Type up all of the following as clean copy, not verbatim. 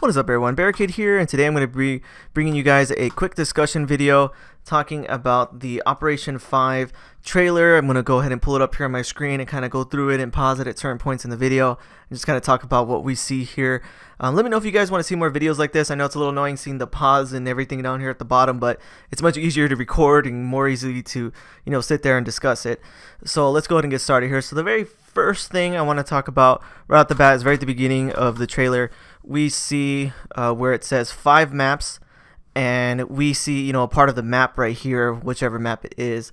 What is up, everyone? Barricade here, and today I'm going to be bringing you guys a quick discussion video talking about the Operation 5 trailer. I'm going to go ahead and pull it up here on my screen and kind of go through it and pause it at certain points in the video and just kind of talk about what we see here. Let me know if you guys want to see more videos like this. I know it's a little annoying seeing the pause and everything down here at the bottom, but it's much easier to record and more easily to, sit there and discuss it. So let's go ahead and get started here. So the very first thing I want to talk about right off the bat is right at the beginning of the trailer. We see where it says 5 maps, and we see a part of the map right here, whichever map it is.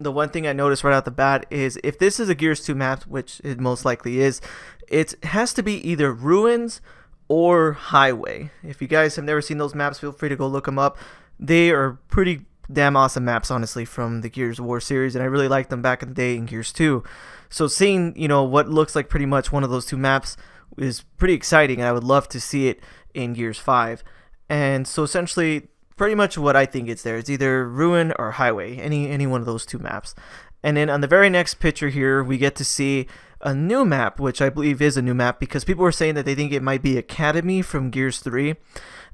The one thing I noticed right out the bat is if this is a Gears 2 map, which it most likely is, it has to be either Ruins or Highway. If you guys have never seen those maps, feel free to go look them up. They are pretty damn awesome maps, honestly, from the Gears of War series, and I really liked them back in the day in Gears 2. So seeing what looks like pretty much one of those 2 maps is pretty exciting, and I would love to see it in Gears 5. And so essentially pretty much what I think it's there. It's either Ruin or Highway, any one of those 2 maps. And then on the very next picture here, we get to see a new map, which I believe is a new map because people were saying that they think it might be Academy from Gears 3.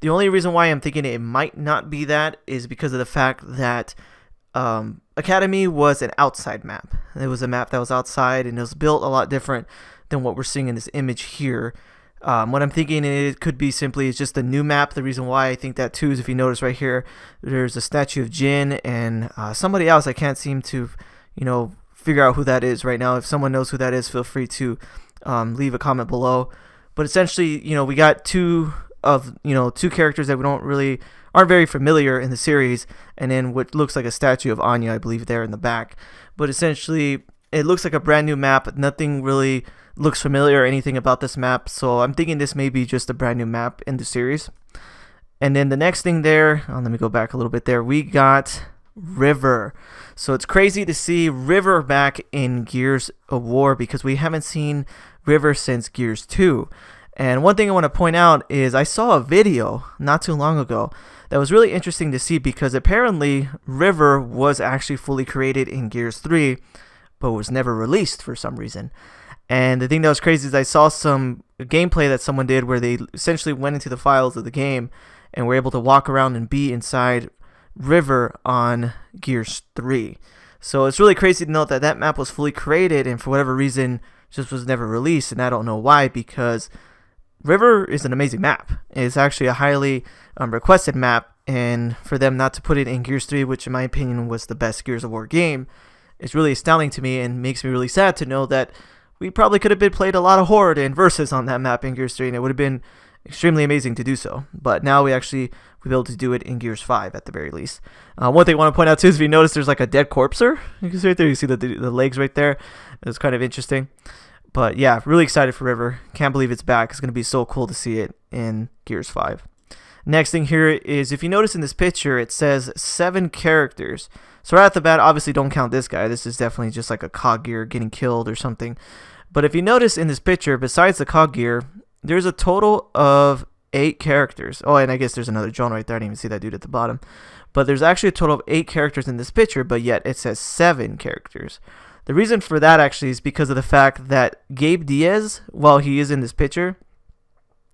The only reason why I'm thinking it might not be that is because of the fact that Academy was an outside map. It was a map that was outside, and it was built a lot different than what we're seeing in this image here. What I'm thinking it could be simply is just a new map. The reason why I think that too is if you notice right here, there's a statue of Jin and somebody else. I can't seem to, figure out who that is right now. If someone knows who that is, feel free to leave a comment below. But essentially, we got two characters that we aren't very familiar in the series, and then what looks like a statue of Anya, I believe, there in the back. But essentially, it looks like a brand new map. Nothing really looks familiar or anything about this map, so I'm thinking this may be just a brand new map in the series. And then the next thing there, let me go back a little bit there, we got River. So it's crazy to see River back in Gears of War because we haven't seen River since Gears 2. And one thing I want to point out is I saw a video not too long ago that was really interesting to see because apparently River was actually fully created in Gears 3 but was never released for some reason. And the thing that was crazy is I saw some gameplay that someone did where they essentially went into the files of the game and were able to walk around and be inside River on Gears 3. So it's really crazy to note that that map was fully created and for whatever reason just was never released, and I don't know why, because River is an amazing map. It's actually a highly requested map, and for them not to put it in Gears 3, which in my opinion was the best Gears of War game, is really astounding to me and makes me really sad to know that we probably could have played a lot of Horde and Versus on that map in Gears 3, and it would have been extremely amazing to do so. But now we'll be able to do it in Gears 5 at the very least. One thing I want to point out too is if you notice there's like a dead corpser. You can see right there, you see the legs right there. It's kind of interesting. But yeah, really excited for River. Can't believe it's back. It's going to be so cool to see it in Gears 5. Next thing here is if you notice in this picture, it says 7 characters. So right off the bat, obviously don't count this guy. This is definitely just like a cog gear getting killed or something. But if you notice in this picture, besides the cog gear, there's a total of 8 characters. Oh, and I guess there's another drone right there. I didn't even see that dude at the bottom. But there's actually a total of 8 characters in this picture, but yet it says 7 characters. The reason for that actually is because of the fact that Gabe Diaz, while he is in this picture,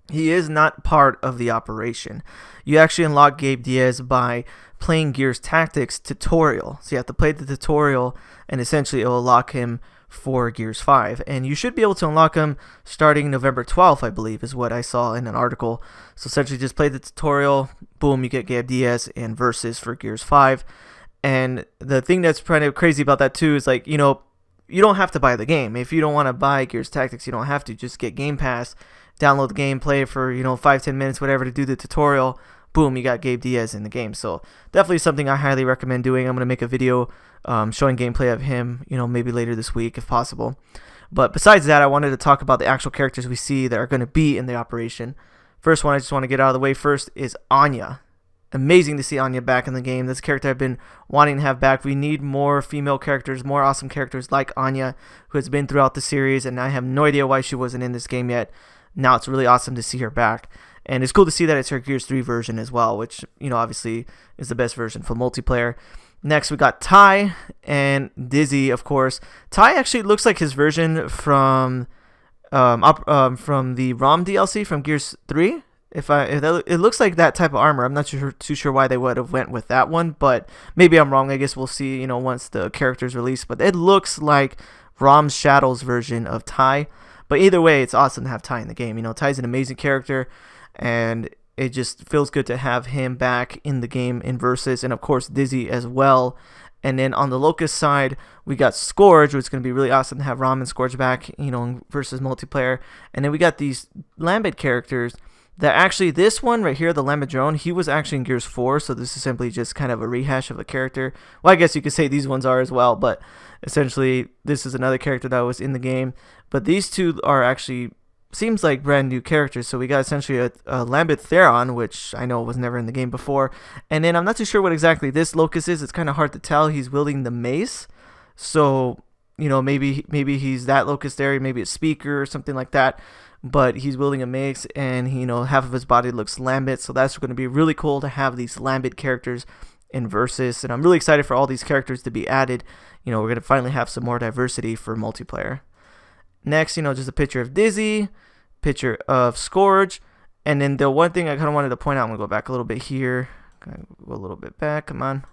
he is not part of the operation. You actually unlock Gabe Diaz by playing Gears Tactics tutorial. So you have to play the tutorial, and essentially it will unlock him for Gears 5. And you should be able to unlock him starting November 12th, I believe, is what I saw in an article. So essentially just play the tutorial, boom, you get Gabe Diaz and Versus for Gears 5. And the thing that's kind of crazy about that too is like, you don't have to buy the game. If you don't want to buy Gears Tactics, you don't have to. Just get Game Pass, download the game, play it for 5-10 minutes, whatever, to do the tutorial. Boom, you got Gabe Diaz in the game. So definitely something I highly recommend doing. I'm going to make a video showing gameplay of him, maybe later this week if possible. But besides that, I wanted to talk about the actual characters we see that are going to be in the operation. First one I just want to get out of the way first is Anya. Amazing to see Anya back in the game. This character I've been wanting to have back. We need more female characters, more awesome characters like Anya, who has been throughout the series, and I have no idea why she wasn't in this game yet. Now it's really awesome to see her back. And it's cool to see that it's her Gears 3 version as well, which, obviously is the best version for multiplayer. Next, we got Ty and Dizzy, of course. Ty actually looks like his version from the ROM DLC from Gears 3. It looks like that type of armor. I'm not too sure why they would have went with that one, but maybe I'm wrong. I guess we'll see, once the character's released. But it looks like Rom's Shadow's version of Ty. But either way, it's awesome to have Ty in the game. Ty's an amazing character, and it just feels good to have him back in the game in Versus, and of course Dizzy as well. And then on the Locust side, we got Scourge, which is going to be really awesome to have Rom and Scourge back, in Versus multiplayer. And then we got these Lambent characters that actually, this one right here, the Lambent Drone, he was actually in Gears 4, so this is simply just kind of a rehash of a character. Well, I guess you could say these ones are as well, but essentially this is another character that was in the game. But these two are actually, seems like brand new characters. So we got essentially a Lambent Theron, which I know was never in the game before. And then I'm not too sure what exactly this Locust is. It's kind of hard to tell. He's wielding the mace. So, maybe he's that Locust there. Maybe a speaker or something like that. But he's wielding a mace, and half of his body looks Lambent. So that's going to be really cool to have these Lambent characters in Versus. And I'm really excited for all these characters to be added. We're going to finally have some more diversity for multiplayer. Next, just a picture of Dizzy, picture of Scourge, and then the one thing I kind of wanted to point out, I'm going to go back a little bit here, go a little bit back, come on,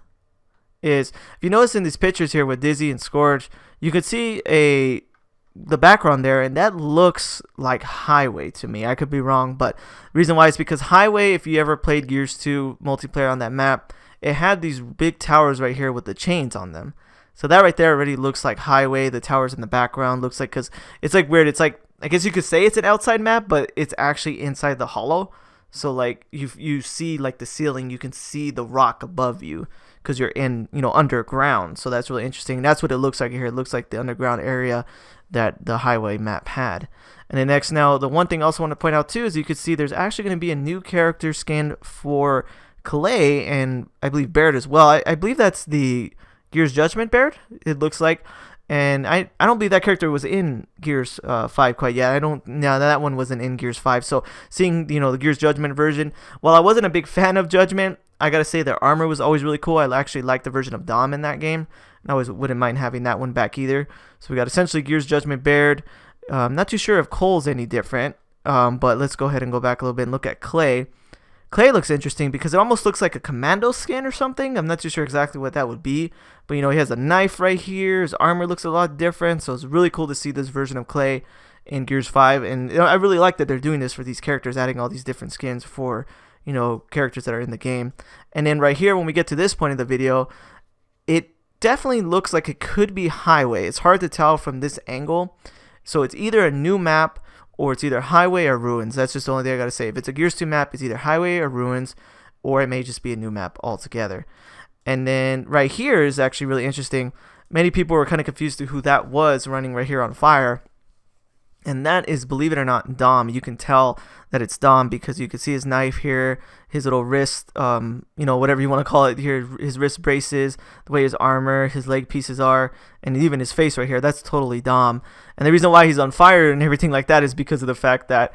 is if you notice in these pictures here with Dizzy and Scourge, you could see the background there, and that looks like Highway to me. I could be wrong, but the reason why is because Highway, if you ever played Gears 2 multiplayer on that map, it had these big towers right here with the chains on them. So that right there already looks like Highway. The towers in the background looks like, because it's like weird. It's like, I guess you could say it's an outside map, but it's actually inside the hollow. So like you see like the ceiling, you can see the rock above you because you're in, underground. So that's really interesting. That's what it looks like here. It looks like the underground area that the Highway map had. And then next, now the one thing I also want to point out too is you could see there's actually going to be a new character skin for Clay and I believe Baird as well. I believe that's the Gears Judgment Baird, it looks like. And I don't believe that character was in Gears 5 quite yet. That one wasn't in Gears 5. So seeing, the Gears Judgment version, while I wasn't a big fan of Judgment, I gotta say their armor was always really cool. I actually liked the version of Dom in that game. And I always wouldn't mind having that one back either. So we got essentially Gears Judgment Baird. I'm not too sure if Cole's any different. But let's go ahead and go back a little bit and look at Clay. Clay looks interesting because it almost looks like a commando skin or something. I'm not too sure exactly what that would be. But, he has a knife right here. His armor looks a lot different. So it's really cool to see this version of Clay in Gears 5. And I really like that they're doing this for these characters, adding all these different skins for, characters that are in the game. And then right here, when we get to this point of the video, it definitely looks like it could be Highway. It's hard to tell from this angle. So it's either a new map, or it's either Highway or Ruins. That's just the only thing I gotta say. If it's a Gears 2 map, it's either Highway or Ruins, or it may just be a new map altogether. And then right here is actually really interesting. Many people were kind of confused to who that was running right here on fire. And that is, believe it or not, Dom. You can tell that it's Dom because you can see his knife here, his little wrist, whatever you want to call it here, his wrist braces, the way his armor, his leg pieces are, and even his face right here. That's totally Dom. And the reason why he's on fire and everything like that is because of the fact that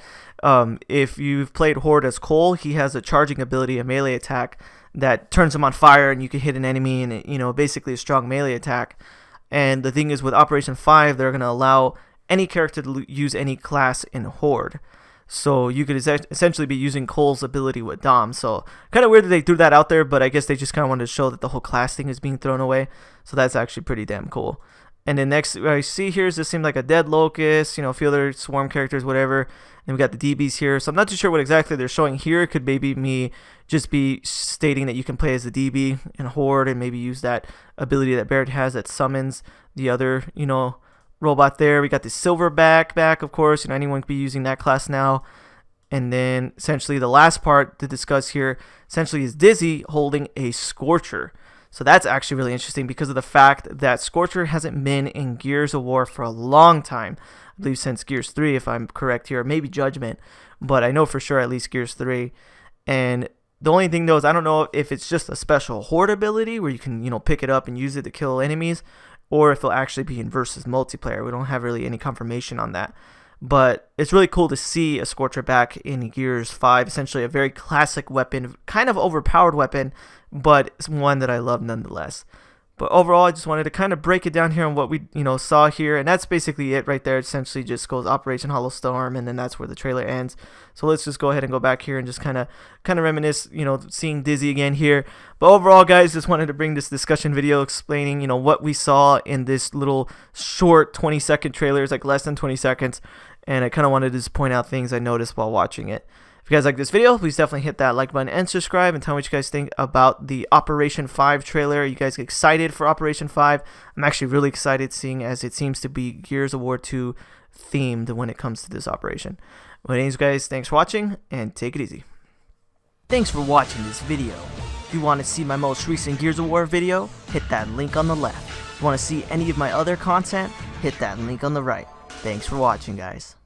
if you've played Horde as Cole, he has a charging ability, a melee attack that turns him on fire, and you can hit an enemy and basically a strong melee attack. And the thing is, with Operation 5, they're going to allow any character to use any class in Horde. So you could essentially be using Cole's ability with Dom. So kind of weird that they threw that out there, but I guess they just kind of wanted to show that the whole class thing is being thrown away. So that's actually pretty damn cool. And then next, what I see here is this seems like a dead Locust, a few other swarm characters, whatever. And we got the DBs here. So I'm not too sure what exactly they're showing here. It could maybe me just be stating that you can play as the DB in Horde and maybe use that ability that Barrett has that summons the other, robot there. We got the Silverback back, of course. Anyone could be using that class now. And then essentially the last part to discuss here essentially is Dizzy holding a Scorcher. So that's actually really interesting because of the fact that Scorcher hasn't been in Gears of War for a long time. I believe since Gears 3, if I'm correct here, or maybe Judgment, but I know for sure at least Gears 3. And the only thing though is I don't know if it's just a special Horde ability where you can, pick it up and use it to kill enemies, or if it'll actually be in Versus multiplayer. We don't have really any confirmation on that. But it's really cool to see a Scorcher back in Gears 5. Essentially a very classic weapon, kind of overpowered weapon, but it's one that I love nonetheless. But overall, I just wanted to kind of break it down here on what we saw here, and that's basically it right there. It essentially just goes Operation Hollow Storm, and then that's where the trailer ends. So let's just go ahead and go back here and just kind of reminisce, seeing Dizzy again here. But overall, guys, just wanted to bring this discussion video explaining, what we saw in this little short 20-second trailer. It's like less than 20 seconds, and I kind of wanted to just point out things I noticed while watching it. If you guys like this video, please definitely hit that like button and subscribe, and tell me what you guys think about the Operation 5 trailer. Are you guys excited for Operation 5? I'm actually really excited, seeing as it seems to be Gears of War 2 themed when it comes to this operation. But anyways, guys, thanks for watching, and take it easy. Thanks for watching this video. If you want to see my most recent Gears of War video, hit that link on the left. If you want to see any of my other content, hit that link on the right. Thanks for watching, guys.